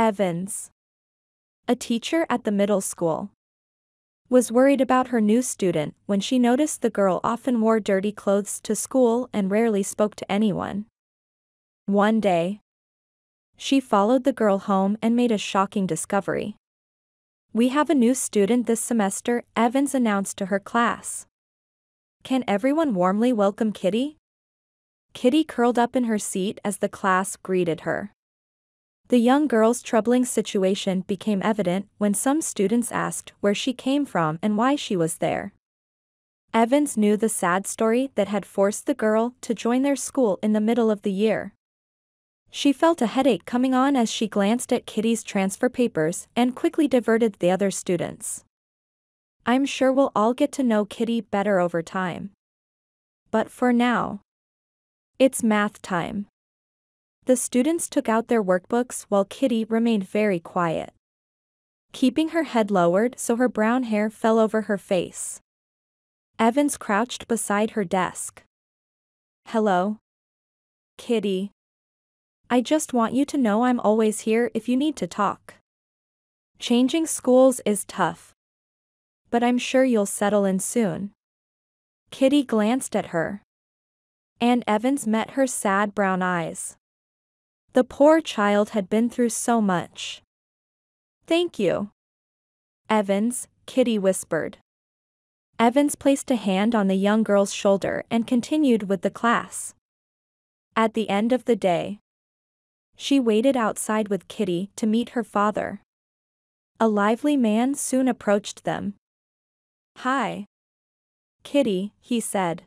Evans, a teacher at the middle school, was worried about her new student when she noticed the girl often wore dirty clothes to school and rarely spoke to anyone. One day, she followed the girl home and made a shocking discovery. "We have a new student this semester," Evans announced to her class. "Can everyone warmly welcome Kitty?" Kitty curled up in her seat as the class greeted her. The young girl's troubling situation became evident when some students asked where she came from and why she was there. Evans knew the sad story that had forced the girl to join their school in the middle of the year. She felt a headache coming on as she glanced at Kitty's transfer papers and quickly diverted the other students. "I'm sure we'll all get to know Kitty better over time. But for now, it's math time." The students took out their workbooks while Kitty remained very quiet, keeping her head lowered so her brown hair fell over her face. Evans crouched beside her desk. "Hello, Kitty. I just want you to know I'm always here if you need to talk. Changing schools is tough, but I'm sure you'll settle in soon." Kitty glanced at her, and Evans met her sad brown eyes. The poor child had been through so much. "Thank you, Evans," Kitty whispered. Evans placed a hand on the young girl's shoulder and continued with the class. At the end of the day, she waited outside with Kitty to meet her father. A lively man soon approached them. "Hi, Kitty," he said.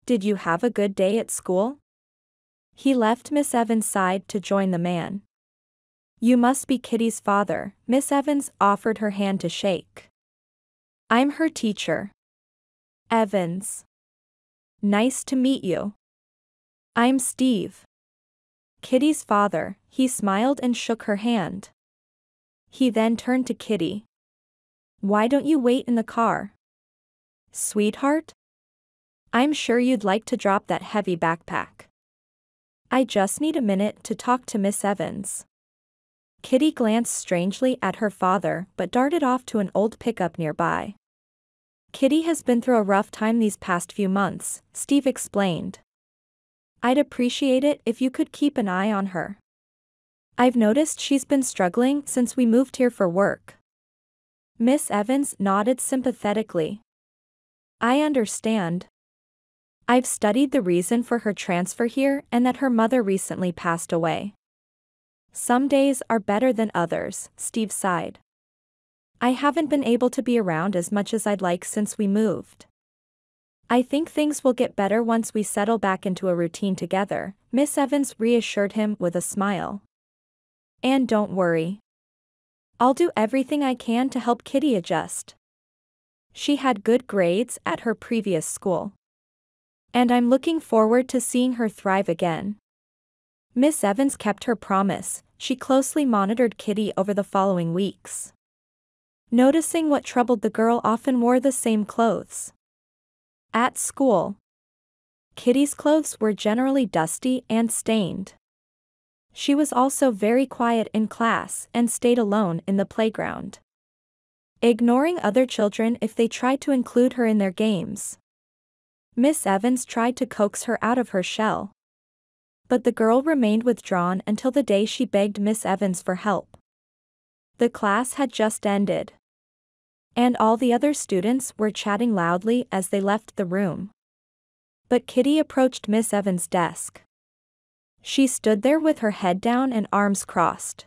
"Did you have a good day at school?" He left Miss Evans' side to join the man. "You must be Kitty's father," Miss Evans offered her hand to shake. "I'm her teacher, Evans. Nice to meet you. I'm Steve, Kitty's father." He smiled and shook her hand. He then turned to Kitty. "Why don't you wait in the car, sweetheart? I'm sure you'd like to drop that heavy backpack. I just need a minute to talk to Miss Evans." Kitty glanced strangely at her father but darted off to an old pickup nearby. "Kitty has been through a rough time these past few months," Steve explained. "I'd appreciate it if you could keep an eye on her. I've noticed she's been struggling since we moved here for work." Miss Evans nodded sympathetically. "I understand. I've studied the reason for her transfer here and that her mother recently passed away. Some days are better than others," Steve sighed. "I haven't been able to be around as much as I'd like since we moved. I think things will get better once we settle back into a routine together," Miss Evans reassured him with a smile. "And don't worry. I'll do everything I can to help Kitty adjust. She had good grades at her previous school, and I'm looking forward to seeing her thrive again." Miss Evans kept her promise. She closely monitored Kitty over the following weeks, noticing what troubled the girl often wore the same clothes. At school, Kitty's clothes were generally dusty and stained. She was also very quiet in class and stayed alone in the playground, ignoring other children if they tried to include her in their games. Miss Evans tried to coax her out of her shell, but the girl remained withdrawn until the day she begged Miss Evans for help. The class had just ended, and all the other students were chatting loudly as they left the room. But Kitty approached Miss Evans' desk. She stood there with her head down and arms crossed.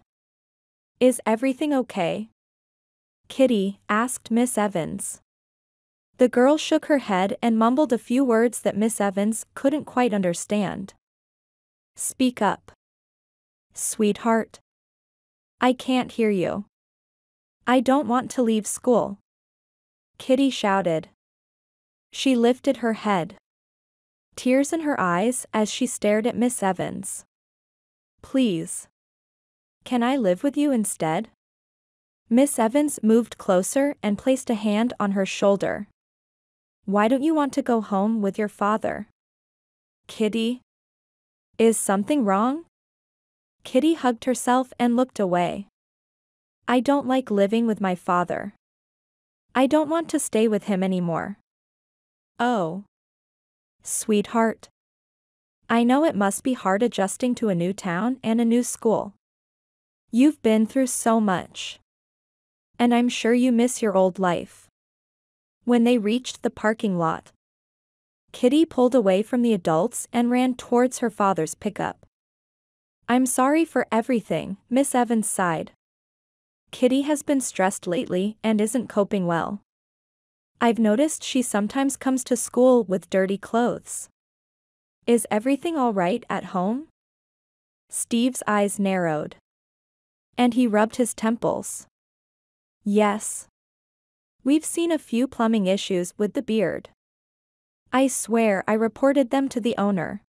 "Is everything okay, Kitty?" asked Miss Evans. The girl shook her head and mumbled a few words that Miss Evans couldn't quite understand. "Speak up, sweetheart. I can't hear you." "I don't want to leave school," Kitty shouted. She lifted her head, tears in her eyes as she stared at Miss Evans. "Please, can I live with you instead?" Miss Evans moved closer and placed a hand on her shoulder. "Why don't you want to go home with your father, Kitty? Is something wrong?" Kitty hugged herself and looked away. I don't like living with my father. I don't want to stay with him anymore. Oh. Sweetheart. I know it must be hard adjusting to a new town and a new school. You've been through so much. And I'm sure you miss your old life. When they reached the parking lot, Kitty pulled away from the adults and ran towards her father's pickup. I'm sorry for everything, Miss Evans sighed. Kitty has been stressed lately and isn't coping well. I've noticed she sometimes comes to school with dirty clothes. Is everything all right at home? Steve's eyes narrowed. And he rubbed his temples. Yes. We've seen a few plumbing issues with the beard. I swear I reported them to the owner.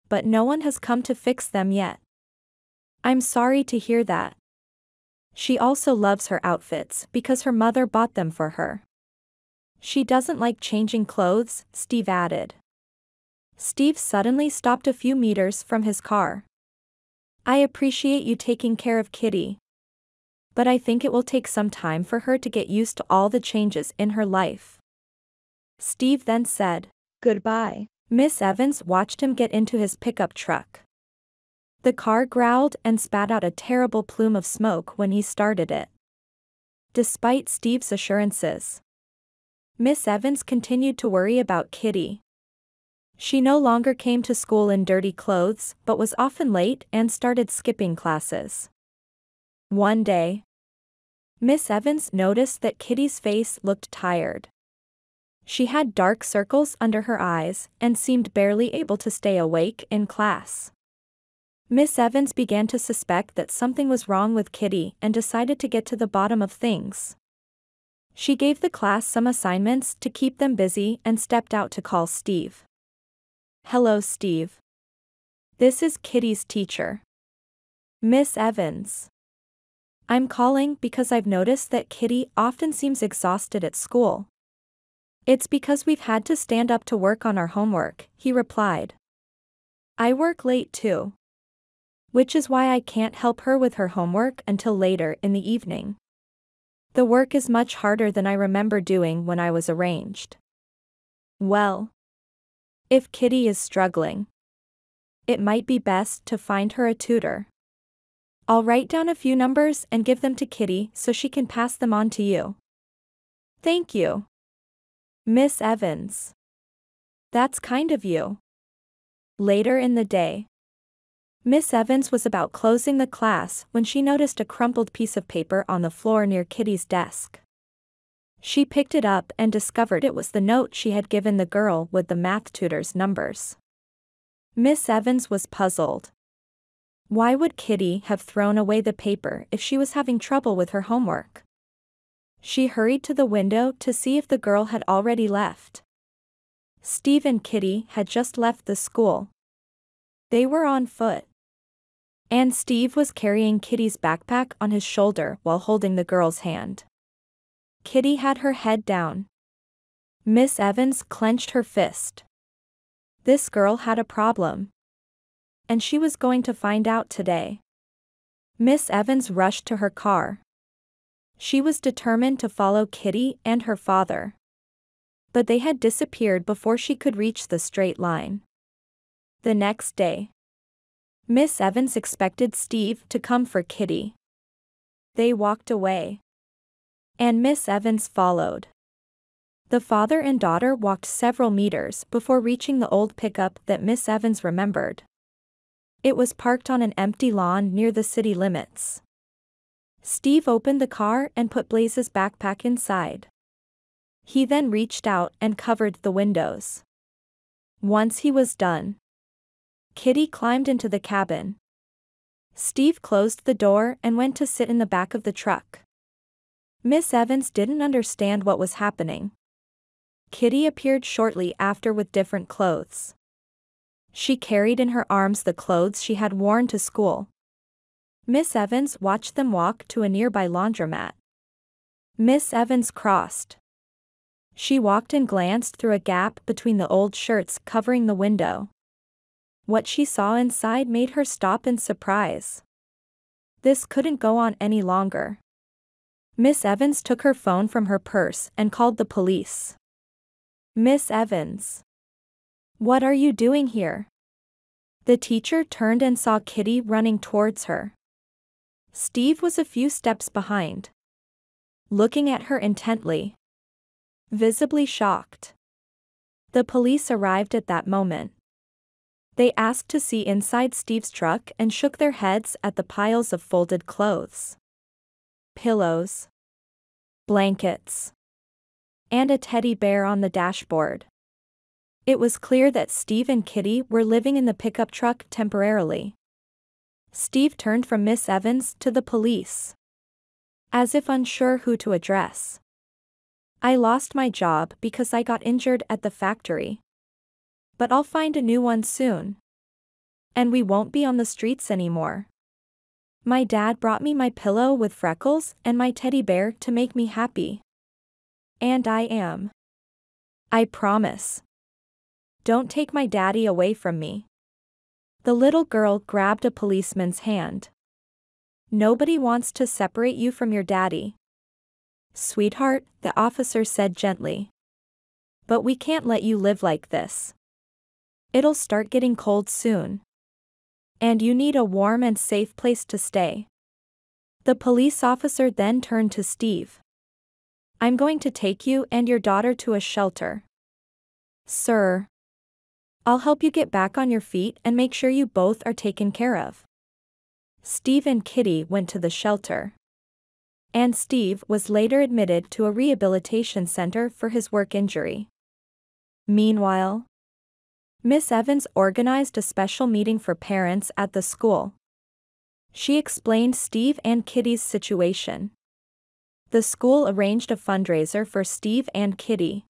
But no one has come to fix them yet. I'm sorry to hear that. She also loves her outfits because her mother bought them for her. She doesn't like changing clothes, Steve added. Steve suddenly stopped a few meters from his car. I appreciate you taking care of Kitty. But I think it will take some time for her to get used to all the changes in her life. Steve then said, Goodbye. Miss Evans watched him get into his pickup truck. The car growled and spat out a terrible plume of smoke when he started it. Despite Steve's assurances, Miss Evans continued to worry about Kitty. She no longer came to school in dirty clothes but was often late and started skipping classes. One day, Miss Evans noticed that Kitty's face looked tired. She had dark circles under her eyes and seemed barely able to stay awake in class. Miss Evans began to suspect that something was wrong with Kitty and decided to get to the bottom of things. She gave the class some assignments to keep them busy and stepped out to call Steve. Hello, Steve. This is Kitty's teacher. Miss Evans. I'm calling because I've noticed that Kitty often seems exhausted at school. It's because we've had to stand up to work on our homework, he replied. I work late too. Which is why I can't help her with her homework until later in the evening. The work is much harder than I remember doing when I was arranged. Well, if Kitty is struggling, it might be best to find her a tutor. I'll write down a few numbers and give them to Kitty so she can pass them on to you. Thank you, Miss Evans. That's kind of you. Later in the day, Miss Evans was about closing the class when she noticed a crumpled piece of paper on the floor near Kitty's desk. She picked it up and discovered it was the note she had given the girl with the math tutor's numbers. Miss Evans was puzzled. Why would Kitty have thrown away the paper if she was having trouble with her homework? She hurried to the window to see if the girl had already left. Steve and Kitty had just left the school. They were on foot. And Steve was carrying Kitty's backpack on his shoulder while holding the girl's hand. Kitty had her head down. Miss Evans clenched her fist. This girl had a problem. And she was going to find out today. Miss Evans rushed to her car. She was determined to follow Kitty and her father. But they had disappeared before she could reach the straight line. The next day, Miss Evans expected Steve to come for Kitty. They walked away. And Miss Evans followed. The father and daughter walked several meters before reaching the old pickup that Miss Evans remembered. It was parked on an empty lawn near the city limits. Steve opened the car and put Blaze's backpack inside. He then reached out and covered the windows. Once he was done, Kitty climbed into the cabin. Steve closed the door and went to sit in the back of the truck. Miss Evans didn't understand what was happening. Kitty appeared shortly after with different clothes. She carried in her arms the clothes she had worn to school. Miss Evans watched them walk to a nearby laundromat. Miss Evans crossed. She walked and glanced through a gap between the old shirts covering the window. What she saw inside made her stop in surprise. This couldn't go on any longer. Miss Evans took her phone from her purse and called the police. "Miss Evans. What are you doing here?" The teacher turned and saw Kitty running towards her. Steve was a few steps behind, looking at her intently, visibly shocked. The police arrived at that moment. They asked to see inside Steve's truck and shook their heads at the piles of folded clothes, pillows, blankets, and a teddy bear on the dashboard. It was clear that Steve and Kitty were living in the pickup truck temporarily. Steve turned from Miss Evans to the police, as if unsure who to address. "I lost my job because I got injured at the factory. But I'll find a new one soon. And we won't be on the streets anymore. My dad brought me my pillow with freckles and my teddy bear to make me happy. And I am. I promise. Don't take my daddy away from me." The little girl grabbed a policeman's hand. "Nobody wants to separate you from your daddy, sweetheart," the officer said gently. "But we can't let you live like this. It'll start getting cold soon. And you need a warm and safe place to stay." The police officer then turned to Steve. "I'm going to take you and your daughter to a shelter. Sir. I'll help you get back on your feet and make sure you both are taken care of." Steve and Kitty went to the shelter. And Steve was later admitted to a rehabilitation center for his work injury. Meanwhile, Miss Evans organized a special meeting for parents at the school. She explained Steve and Kitty's situation. The school arranged a fundraiser for Steve and Kitty,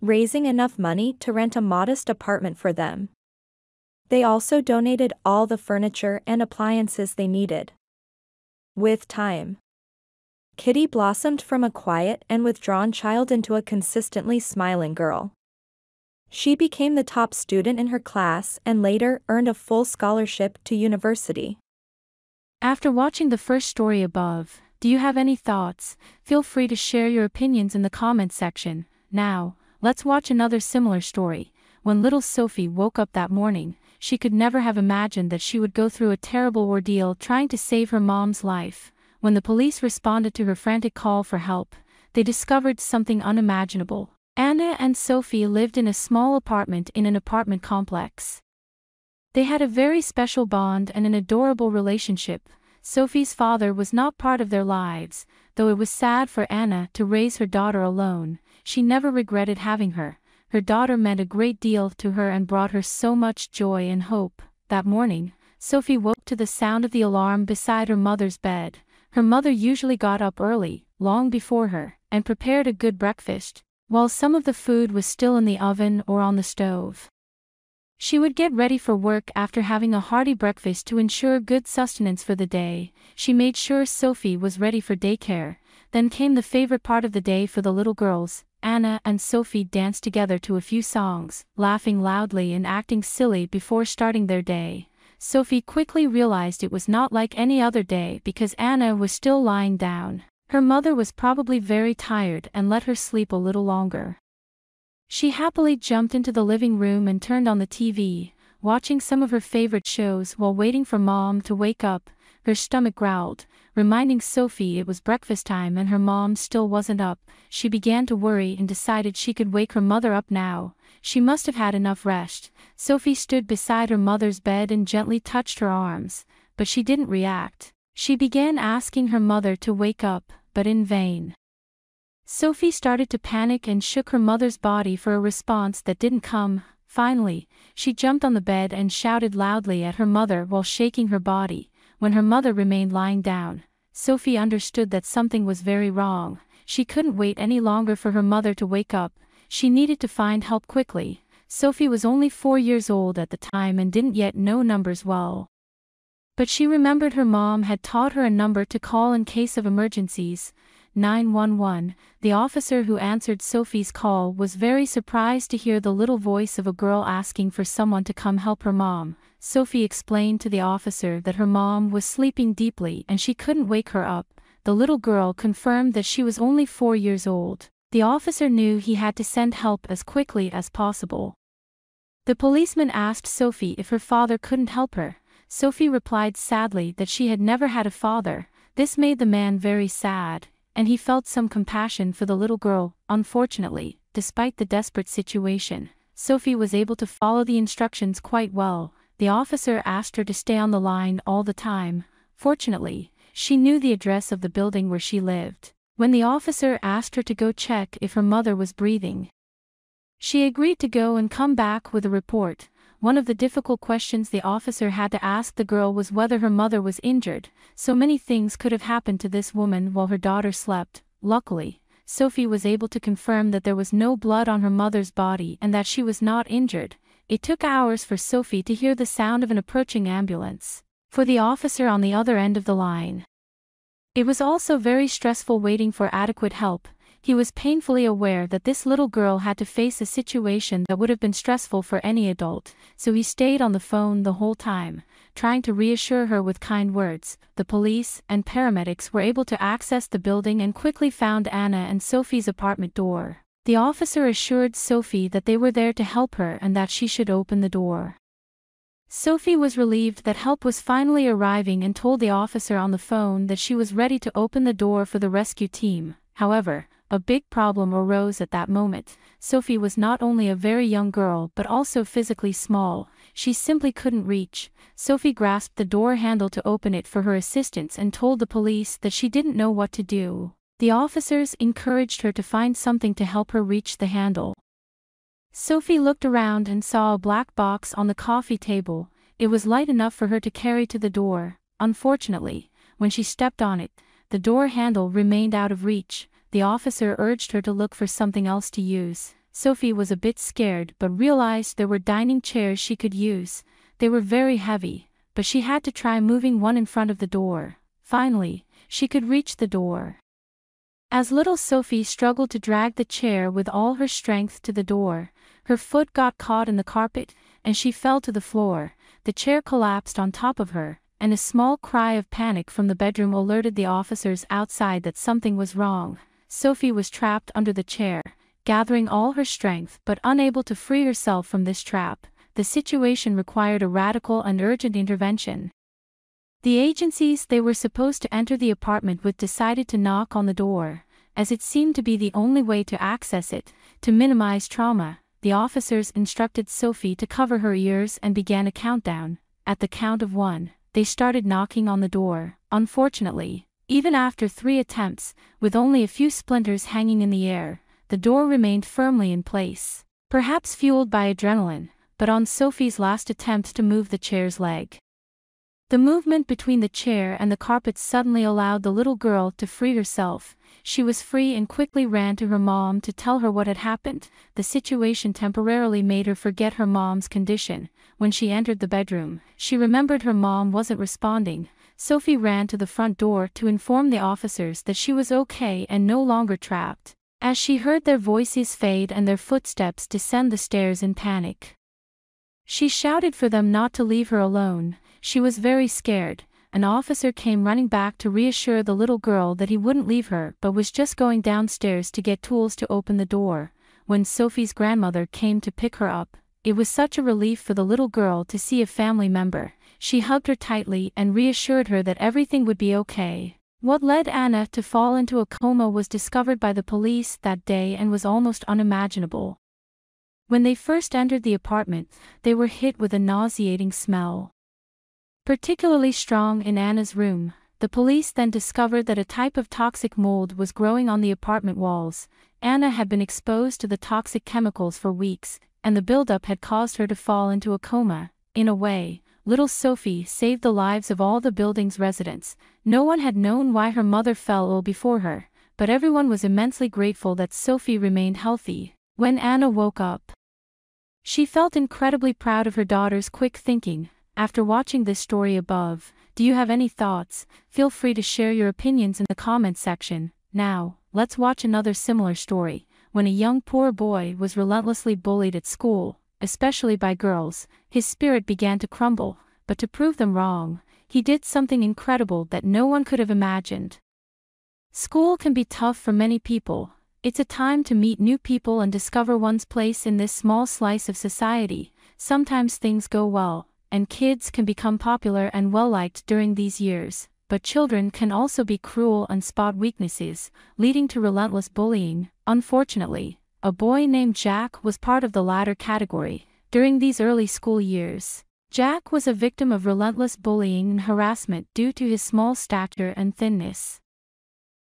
raising enough money to rent a modest apartment for them. They also donated all the furniture and appliances they needed. With time, Kitty blossomed from a quiet and withdrawn child into a consistently smiling girl. She became the top student in her class and later earned a full scholarship to university. After watching the first story above, do you have any thoughts? Feel free to share your opinions in the comments section. Now, let's watch another similar story. When little Sophie woke up that morning, she could never have imagined that she would go through a terrible ordeal trying to save her mom's life. When the police responded to her frantic call for help, they discovered something unimaginable. Anna and Sophie lived in a small apartment in an apartment complex. They had a very special bond and an adorable relationship. Sophie's father was not part of their lives, though it was sad for Anna to raise her daughter alone. She never regretted having her. Her daughter meant a great deal to her and brought her so much joy and hope. That morning, Sophie woke to the sound of the alarm beside her mother's bed. Her mother usually got up early, long before her, and prepared a good breakfast, while some of the food was still in the oven or on the stove. She would get ready for work after having a hearty breakfast to ensure good sustenance for the day. She made sure Sophie was ready for daycare. Then came the favorite part of the day for the little girls. Anna and Sophie danced together to a few songs, laughing loudly and acting silly before starting their day. Sophie quickly realized it was not like any other day because Anna was still lying down. Her mother was probably very tired and let her sleep a little longer. She happily jumped into the living room and turned on the TV, watching some of her favorite shows while waiting for Mom to wake up. Her stomach growled, reminding Sophie it was breakfast time and her mom still wasn't up. She began to worry and decided she could wake her mother up now. She must have had enough rest. Sophie stood beside her mother's bed and gently touched her arms, but she didn't react. She began asking her mother to wake up, but in vain. Sophie started to panic and shook her mother's body for a response that didn't come. Finally, she jumped on the bed and shouted loudly at her mother while shaking her body. When her mother remained lying down, Sophie understood that something was very wrong. She couldn't wait any longer for her mother to wake up. She needed to find help quickly. Sophie was only 4 years old at the time and didn't yet know numbers well. But she remembered her mom had taught her a number to call in case of emergencies. 911. The officer who answered Sophie's call was very surprised to hear the little voice of a girl asking for someone to come help her mom. Sophie explained to the officer that her mom was sleeping deeply and she couldn't wake her up. The little girl confirmed that she was only 4 years old. The officer knew he had to send help as quickly as possible. The policeman asked Sophie if her father couldn't help her. Sophie replied sadly that she had never had a father. This made the man very sad, and he felt some compassion for the little girl. Unfortunately, despite the desperate situation, Sophie was able to follow the instructions quite well. The officer asked her to stay on the line all the time. Fortunately, she knew the address of the building where she lived. When the officer asked her to go check if her mother was breathing, she agreed to go and come back with a report. One of the difficult questions the officer had to ask the girl was whether her mother was injured. So many things could have happened to this woman while her daughter slept. Luckily, Sophie was able to confirm that there was no blood on her mother's body and that she was not injured. It took hours for Sophie to hear the sound of an approaching ambulance. For the officer on the other end of the line, it was also very stressful waiting for adequate help. He was painfully aware that this little girl had to face a situation that would have been stressful for any adult, so he stayed on the phone the whole time, trying to reassure her with kind words. The police and paramedics were able to access the building and quickly found Anna and Sophie's apartment door. The officer assured Sophie that they were there to help her and that she should open the door. Sophie was relieved that help was finally arriving and told the officer on the phone that she was ready to open the door for the rescue team. However, a big problem arose at that moment. Sophie was not only a very young girl but also physically small. She simply couldn't reach. Sophie grasped the door handle to open it for her assistance and told the police that she didn't know what to do. The officers encouraged her to find something to help her reach the handle. Sophie looked around and saw a black box on the coffee table. It was light enough for her to carry to the door. Unfortunately, when she stepped on it, the door handle remained out of reach. The officer urged her to look for something else to use. Sophie was a bit scared but realized there were dining chairs she could use. They were very heavy, but she had to try moving one in front of the door. Finally, she could reach the door. As little Sophie struggled to drag the chair with all her strength to the door, her foot got caught in the carpet, and she fell to the floor. The chair collapsed on top of her, and a small cry of panic from the bedroom alerted the officers outside that something was wrong. Sophie was trapped under the chair, gathering all her strength but unable to free herself from this trap. The situation required a radical and urgent intervention. The agencies they were supposed to enter the apartment with decided to knock on the door, as it seemed to be the only way to access it. To minimize trauma, the officers instructed Sophie to cover her ears and began a countdown. At the count of 1, they started knocking on the door. Unfortunately, even after 3 attempts, with only a few splinters hanging in the air, the door remained firmly in place. Perhaps fueled by adrenaline, but on Sophie's last attempt to move the chair's leg, the movement between the chair and the carpet suddenly allowed the little girl to free herself. She was free and quickly ran to her mom to tell her what had happened. The situation temporarily made her forget her mom's condition. When she entered the bedroom, she remembered her mom wasn't responding. Sophie ran to the front door to inform the officers that she was okay and no longer trapped. As she heard their voices fade and their footsteps descend the stairs in panic, she shouted for them not to leave her alone. She was very scared. An officer came running back to reassure the little girl that he wouldn't leave her but was just going downstairs to get tools to open the door. When Sophie's grandmother came to pick her up, it was such a relief for the little girl to see a family member. She hugged her tightly and reassured her that everything would be okay. What led Anna to fall into a coma was discovered by the police that day and was almost unimaginable. When they first entered the apartment, they were hit with a nauseating smell, particularly strong in Anna's room. The police then discovered that a type of toxic mold was growing on the apartment walls. Anna had been exposed to the toxic chemicals for weeks, and the buildup had caused her to fall into a coma. In a way, little Sophie saved the lives of all the building's residents. No one had known why her mother fell ill before her, but everyone was immensely grateful that Sophie remained healthy. When Anna woke up, she felt incredibly proud of her daughter's quick thinking. After watching this story above, do you have any thoughts? Feel free to share your opinions in the comments section. Now, let's watch another similar story. When a young poor boy was relentlessly bullied at school, especially by girls, his spirit began to crumble, but to prove them wrong, he did something incredible that no one could have imagined. School can be tough for many people. It's a time to meet new people and discover one's place in this small slice of society. Sometimes things go well, and kids can become popular and well-liked during these years, but children can also be cruel and spot weaknesses, leading to relentless bullying. Unfortunately, a boy named Jack was part of the latter category. During these early school years, Jack was a victim of relentless bullying and harassment due to his small stature and thinness.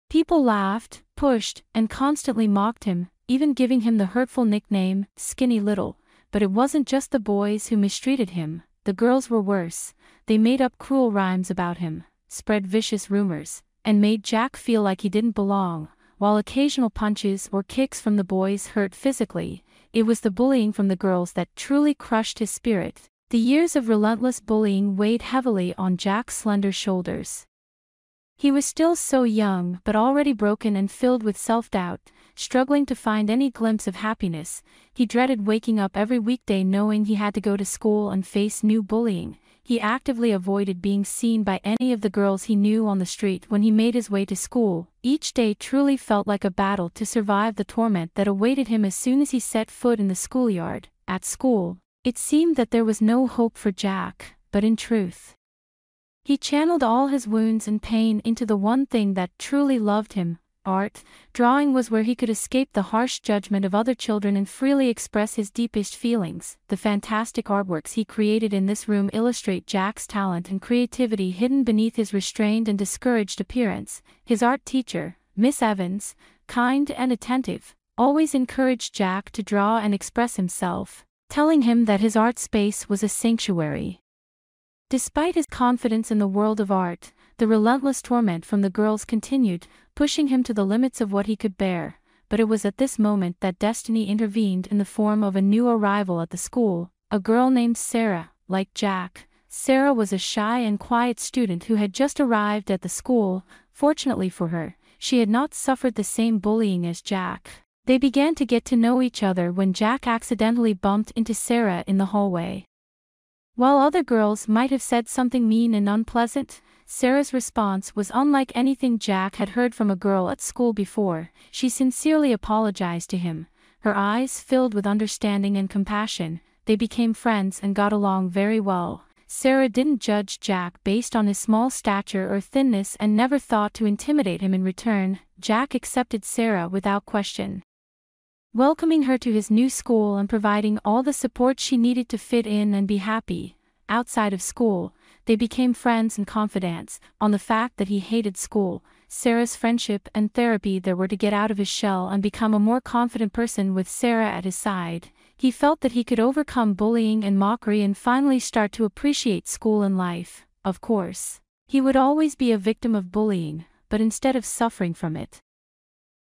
People laughed, pushed, and constantly mocked him, even giving him the hurtful nickname, Skinny Little. But it wasn't just the boys who mistreated him, the girls were worse. They made up cruel rhymes about him, spread vicious rumors, and made Jack feel like he didn't belong. While occasional punches or kicks from the boys hurt physically, it was the bullying from the girls that truly crushed his spirit. The years of relentless bullying weighed heavily on Jack's slender shoulders. He was still so young but already broken and filled with self-doubt, struggling to find any glimpse of happiness. He dreaded waking up every weekday knowing he had to go to school and face new bullying. He actively avoided being seen by any of the girls he knew on the street when he made his way to school. Each day truly felt like a battle to survive the torment that awaited him as soon as he set foot in the schoolyard. At school, it seemed that there was no hope for Jack, but in truth, he channeled all his wounds and pain into the one thing that truly loved him, art. Drawing was where he could escape the harsh judgment of other children and freely express his deepest feelings. The fantastic artworks he created in this room illustrate Jack's talent and creativity hidden beneath his restrained and discouraged appearance. His art teacher, Miss Evans, kind and attentive, always encouraged Jack to draw and express himself, telling him that his art space was a sanctuary. Despite his confidence in the world of art, the relentless torment from the girls continued, pushing him to the limits of what he could bear. But it was at this moment that destiny intervened in the form of a new arrival at the school, a girl named Sarah. Like Jack, Sarah was a shy and quiet student who had just arrived at the school. Fortunately for her, she had not suffered the same bullying as Jack. They began to get to know each other when Jack accidentally bumped into Sarah in the hallway. While other girls might have said something mean and unpleasant, Sarah's response was unlike anything Jack had heard from a girl at school before. She sincerely apologized to him, her eyes filled with understanding and compassion. They became friends and got along very well. Sarah didn't judge Jack based on his small stature or thinness and never thought to intimidate him in return. Jack accepted Sarah without question, welcoming her to his new school and providing all the support she needed to fit in and be happy. Outside of school, they became friends and confidants. On the fact that he hated school, Sarah's friendship and therapy there were to get out of his shell and become a more confident person with Sarah at his side. He felt that he could overcome bullying and mockery and finally start to appreciate school and life. Of course, he would always be a victim of bullying, but instead of suffering from it,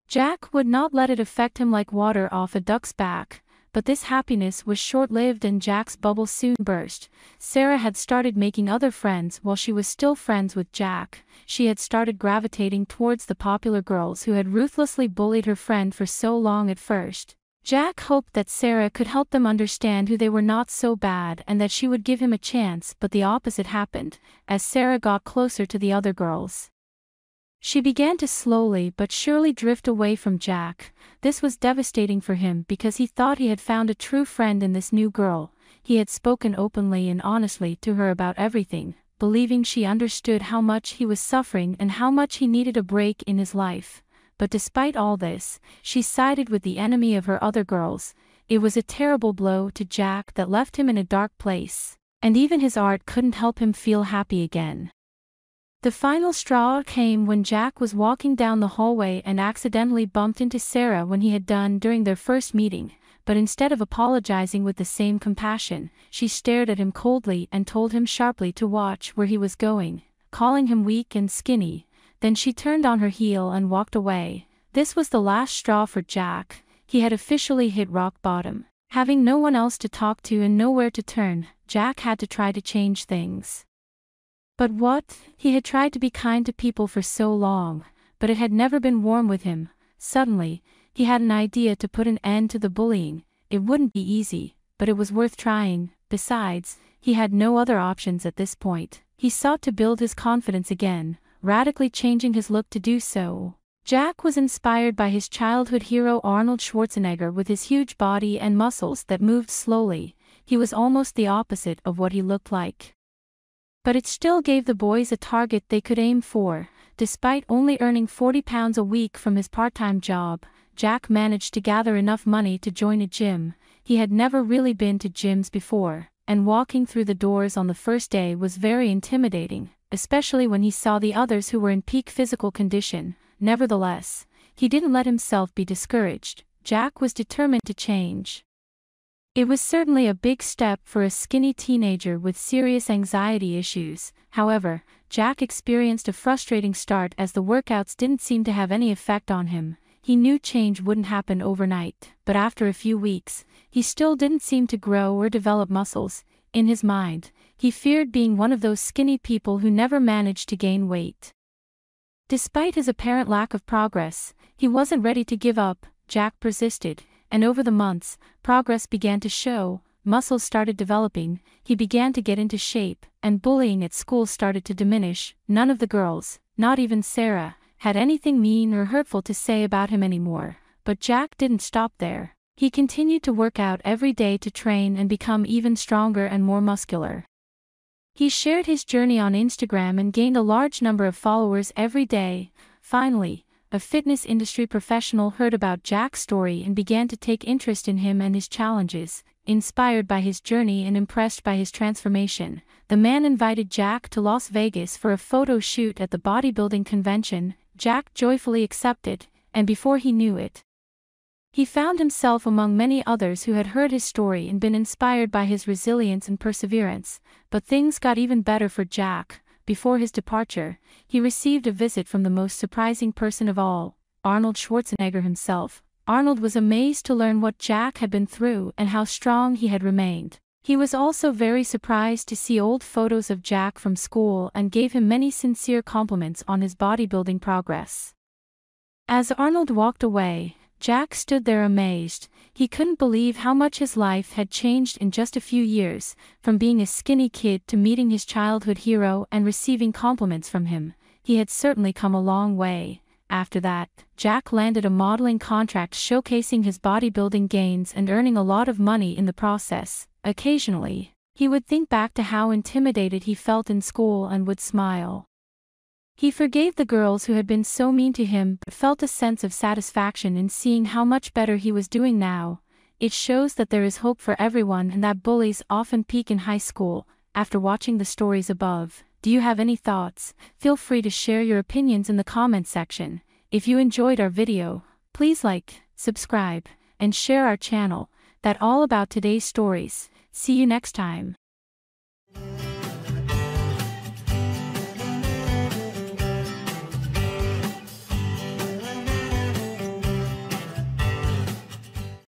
Jack would not let it affect him like water off a duck's back. But this happiness was short-lived and Jack's bubble soon burst. Sarah had started making other friends while she was still friends with Jack. She had started gravitating towards the popular girls who had ruthlessly bullied her friend for so long at first. Jack hoped that Sarah could help them understand who they were not so bad and that she would give him a chance, but the opposite happened. As Sarah got closer to the other girls, she began to slowly but surely drift away from Jack. This was devastating for him because he thought he had found a true friend in this new girl. He had spoken openly and honestly to her about everything, believing she understood how much he was suffering and how much he needed a break in his life. But despite all this, she sided with the enemy of her other girls. It was a terrible blow to Jack that left him in a dark place, and even his art couldn't help him feel happy again. The final straw came when Jack was walking down the hallway and accidentally bumped into Sarah when he had done during their first meeting, but instead of apologizing with the same compassion, she stared at him coldly and told him sharply to watch where he was going, calling him weak and skinny. Then she turned on her heel and walked away. This was the last straw for Jack. He had officially hit rock bottom. Having no one else to talk to and nowhere to turn, Jack had to try to change things. But what? He had tried to be kind to people for so long, but it had never been warm with him. Suddenly, he had an idea to put an end to the bullying. It wouldn't be easy, but it was worth trying. Besides, he had no other options at this point. He sought to build his confidence again, radically changing his look to do so. Jack was inspired by his childhood hero Arnold Schwarzenegger with his huge body and muscles that moved slowly. He was almost the opposite of what he looked like. But it still gave the boys a target they could aim for. Despite only earning £40 a week from his part-time job, Jack managed to gather enough money to join a gym. He had never really been to gyms before, and walking through the doors on the first day was very intimidating, especially when he saw the others who were in peak physical condition. Nevertheless, he didn't let himself be discouraged. Jack was determined to change. It was certainly a big step for a skinny teenager with serious anxiety issues. However, Jack experienced a frustrating start as the workouts didn't seem to have any effect on him. He knew change wouldn't happen overnight, but after a few weeks, he still didn't seem to grow or develop muscles. In his mind, he feared being one of those skinny people who never managed to gain weight. Despite his apparent lack of progress, he wasn't ready to give up. Jack persisted, and over the months, progress began to show. Muscles started developing, he began to get into shape, and bullying at school started to diminish. None of the girls, not even Sarah, had anything mean or hurtful to say about him anymore. But Jack didn't stop there. He continued to work out every day to train and become even stronger and more muscular. He shared his journey on Instagram and gained a large number of followers every day. Finally, a fitness industry professional heard about Jack's story and began to take interest in him and his challenges. Inspired by his journey and impressed by his transformation, the man invited Jack to Las Vegas for a photo shoot at the bodybuilding convention. Jack joyfully accepted, and before he knew it, he found himself among many others who had heard his story and been inspired by his resilience and perseverance. But things got even better for Jack. Before his departure, he received a visit from the most surprising person of all, Arnold Schwarzenegger himself. Arnold was amazed to learn what Jack had been through and how strong he had remained. He was also very surprised to see old photos of Jack from school and gave him many sincere compliments on his bodybuilding progress. As Arnold walked away, Jack stood there amazed. He couldn't believe how much his life had changed in just a few years, from being a skinny kid to meeting his childhood hero and receiving compliments from him. He had certainly come a long way. After that, Jack landed a modeling contract showcasing his bodybuilding gains and earning a lot of money in the process. Occasionally, he would think back to how intimidated he felt in school and would smile. He forgave the girls who had been so mean to him but felt a sense of satisfaction in seeing how much better he was doing now. It shows that there is hope for everyone and that bullies often peak in high school. After watching the stories above, do you have any thoughts? Feel free to share your opinions in the comment section. If you enjoyed our video, please like, subscribe, and share our channel. That's all about today's stories. See you next time.